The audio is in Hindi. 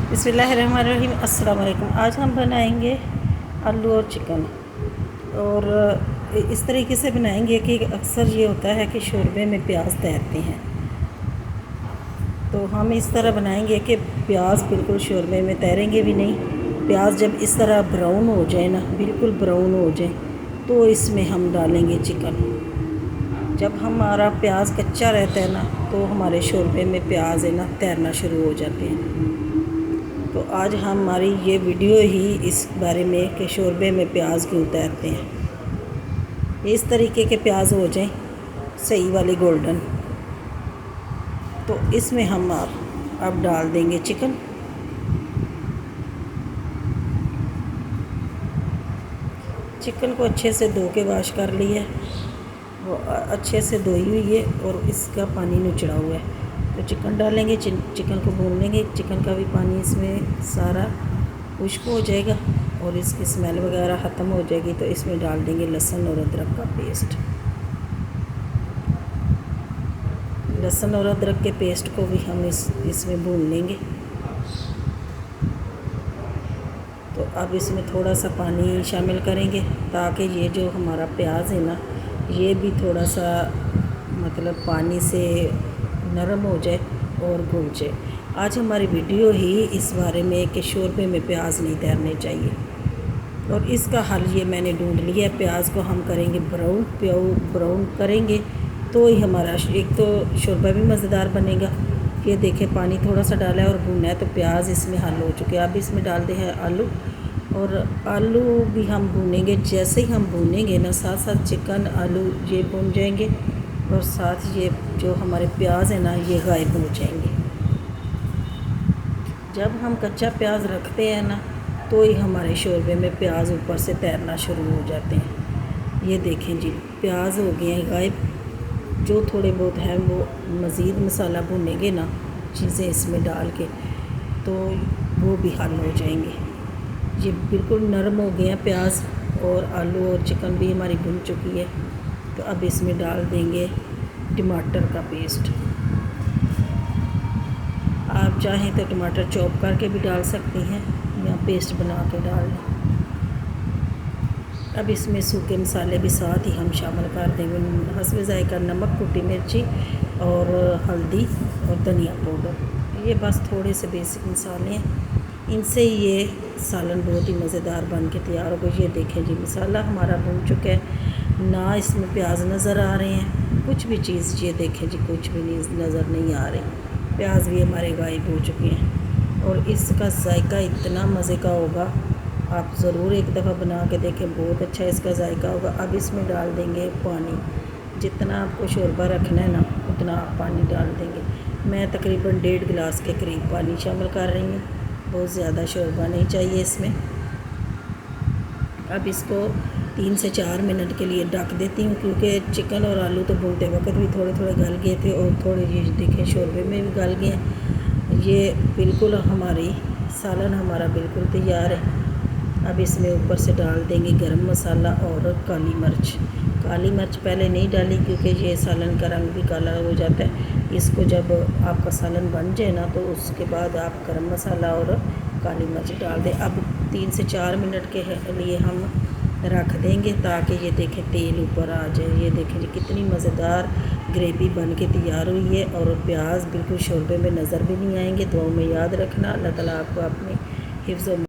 बिस्मिल्लाहिर्रहमानिर्रहीम। अस्सलाम वालेकुम। आज हम बनाएंगे आलू और चिकन। और इस तरीके से बनाएंगे कि अक्सर ये होता है कि शोरबे में प्याज तैरते हैं, तो हम इस तरह बनाएंगे कि प्याज बिल्कुल शोरबे में तैरेंगे भी नहीं। प्याज जब इस तरह ब्राउन हो जाए ना, बिल्कुल ब्राउन हो जाए, तो इसमें हम डालेंगे चिकन। जब हमारा प्याज कच्चा रहता है ना, तो हमारे शोरबे में प्याज है ना तैरना शुरू हो जाते हैं। तो आज हमारी ये वीडियो ही इस बारे में कि शोरबे में प्याज क्यों तैरते हैं। इस तरीके के प्याज हो जाएं सही वाले गोल्डन, तो इसमें हम अब डाल देंगे चिकन। चिकन को अच्छे से धो के वॉश कर लिया, वो अच्छे से धोई हुई है और इसका पानी निचड़ा हुआ है। तो चिकन डालेंगे, चिकन को भून लेंगे। चिकन का भी पानी इसमें सारा खुश्क हो जाएगा और इसकी स्मेल वगैरह ख़त्म हो जाएगी। तो इसमें डाल देंगे लहसुन और अदरक का पेस्ट। लहसुन और अदरक के पेस्ट को भी हम इसमें भून लेंगे। तो अब इसमें थोड़ा सा पानी शामिल करेंगे ताकि ये जो हमारा प्याज है ना, ये भी थोड़ा सा मतलब पानी से नरम हो जाए और घुल जाए। आज हमारी वीडियो ही इस बारे में कि शोरबे में प्याज नहीं तैरने चाहिए, और इसका हल ये मैंने ढूंढ लिया है। प्याज को हम करेंगे ब्राउन करेंगे तो ही हमारा एक तो शोरबा भी मज़ेदार बनेगा। ये देखें, पानी थोड़ा सा डाला है और भुनना है, तो प्याज इसमें हल हो चुके हैं। अब इसमें डाल दे हैं आलू, और आलू भी हम भूनेंगे। जैसे ही हम भूनेंगे ना, साथ साथ चिकन आलू ये भून जाएंगे और साथ ये जो हमारे प्याज है ना, ये गायब हो जाएंगे। जब हम कच्चा प्याज रखते हैं ना, तो ही हमारे शोरबे में प्याज ऊपर से तैरना शुरू हो जाते हैं। ये देखें जी, प्याज हो गए हैं गायब। जो थोड़े बहुत हैं वो मज़ीद मसाला भुनेंगे ना, चीज़ें इसमें डाल के, तो वो भी हल हो जाएंगे। ये बिल्कुल नरम हो गए हैं प्याज, और आलू और चिकन भी हमारी भुन चुकी है। तो अब इसमें डाल देंगे टमाटर का पेस्ट। आप चाहें तो टमाटर चॉप करके भी डाल सकती हैं या पेस्ट बना के डाल दें। अब इसमें सूखे मसाले भी साथ ही हम शामिल कर देंगे। हस्बे ज़ायका नमक, कुटी मिर्ची और हल्दी और धनिया पाउडर। ये बस थोड़े से बेसिक मसाले हैं, इनसे ये सालन बहुत ही मज़ेदार बन के तैयार हो गई। ये देखें जी, मसाला हमारा भुन चुका है ना, इसमें प्याज नज़र आ रहे हैं, कुछ भी चीज़ ये देखें जी, कुछ भी नज़र नहीं आ रही। प्याज भी हमारे गायब हो चुके हैं और इसका जायका इतना मज़े का होगा, आप ज़रूर एक दफ़ा बना के देखें, बहुत अच्छा इसका जायका होगा। अब इसमें डाल देंगे पानी। जितना आपको शोरबा रखना है ना, उतना आप पानी डाल देंगे। मैं तकरीबन 1.5 गिलास के करीब पानी शामिल कर रही हूँ, बहुत ज़्यादा शोरबा नहीं चाहिए इसमें। अब इसको 3 से 4 मिनट के लिए ढक देती हूँ, क्योंकि चिकन और आलू तो भूनते वक्त भी थोड़े थोड़े गल गए थे और थोड़े ये देखें शोरबे में भी गल गए। ये बिल्कुल हमारी सालन हमारा बिल्कुल तैयार है। अब इसमें ऊपर से डाल देंगे गरम मसाला और काली मिर्च। काली मिर्च पहले नहीं डाली क्योंकि ये सालन का रंग भी काला हो जाता है। इसको जब आपका सालन बन जाए ना, तो उसके बाद आप गरम मसाला और काली मिर्च डाल दें। अब 3 से 4 मिनट के लिए हम रख देंगे ताकि ये देखें तेल ऊपर आ जाए। ये देखें जी, कितनी मज़ेदार ग्रेवी बन के तैयार हुई है और प्याज बिल्कुल शोरबे में नज़र भी नहीं आएंगे। दुआओं में याद रखना। अल्लाह ताला आपको अपने हिफ्ज़ और